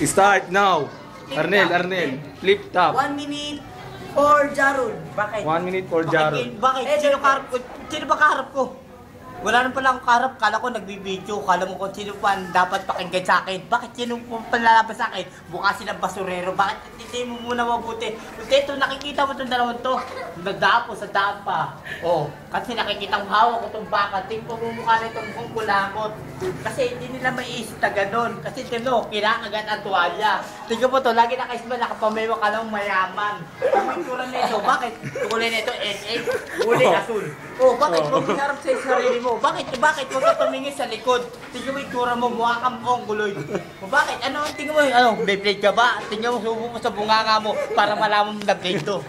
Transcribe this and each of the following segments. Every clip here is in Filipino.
Start now. Arnel. Flip top. 1 minute for Jarul. Bakit? 1 minute for Jarul. Bakit? Sino kaharap ko? Sino ba kaharap ko? Wala naman pala akong kaharap. Kala ko nagbibideo. Kala mo kung sino pa dapat pakinggan sa akin. Bakit sino panlalabas sa akin? Mukha silang basurero. Bakit hindi mo muna mabuti? Kasi ito, nakikita mo itong dalawang to. Nagdapo sa daan pa. Oh, kasi nakikita mo hawak ko itong baka. Tingko mo mukha na itong mukhang kulakot. Kasi hindi nila maiisip na ganun. Kasi tino, kinakagat ang tuwalya. Tingko mo to, lagi nakaisma, nakapamemo ka lang mayaman. Ang itsura na ito, bakit? Kulay na ito, NA. Kulay asul. Oh, bakit mo pinarap sa sarili mo? Bakit? Huwag ka tumingin sa likod. Tingnan mo yung tura mo, mukha kang ongguloy. Bakit? Tingnan mo, may plate ka ba? Tingnan mo, subo mo sa bunganga mo para malaman mo na plate to.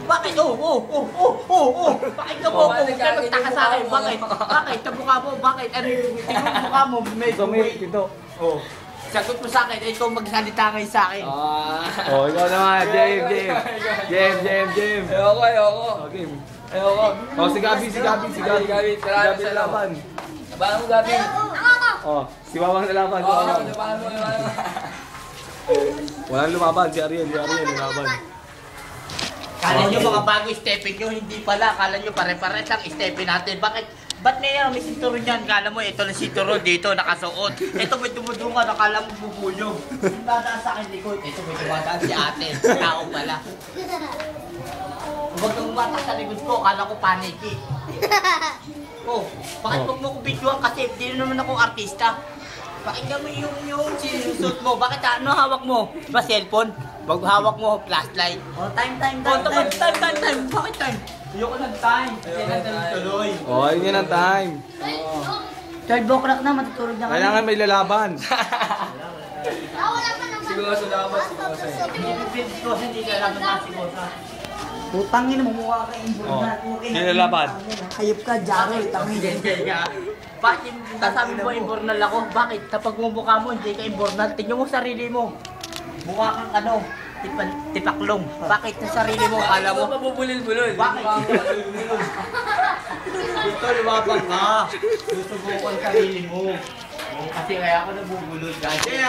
Bakit? Bakit ka mo? Huwag ka magtaka sa akin. Bakit? Sa mukha mo? Bakit? Tingnan mo mukha mo, may buhay. Oh. Sagot mo sa akin, ikaw magsalita ngayon sa akin. Oh, ikaw naman. James. Ayoko. Oh, si Gabi. Gabi, Laban. Abangan mo, Gabi. Oh, si Wawang lalaban. Walang lumaban, si Ariel lumaban. Kala nyo mga bago stepping nyo, hindi pala. Kala nyo pare-pare lang stepping natin. Ba't ngayon may sinturon yan? Kala mo ito na sinturon dito, nakasuot. Ito may dumudungan, nakala mo bubulyo. Yung dadaan sa akin likod, ito may dumadaan si ate. Tao pala. Huwag kang umatak sa likod ko, kala ko paniki. Oh, bakit huwag mo ko videoan kasi hindi naman ako artista. Pakinggan mo yung sinusuot mo. Bakit hawak mo? Ba cellphone? Wag hawak mo flashlight. Oh, time. Time. Bakit time? Ayoko ng time. Kailangan tuloy. Oh, yun ang time. 12 o'clock na, matutulog na kami. Kailangan may lalaban. Siguro sa dapat. Hindi lalaban na siguro. Putangin mo, mukha ka imbornal. Sino laban? Hayop ka, Jarul. Tangin. Bakit sasabi mo imbornal ako? Bakit? Kapag mumukha mo, hindi ka imbornal. Tingnan mo sarili mo. Mukha kang tipaklong. Bakit sa sarili mo? Kala mo? Mabubulil-bulol. Bakit? Dito, lumabang ka. Susubukan sarili mo. Kasi kaya ako nabubulol. Kasi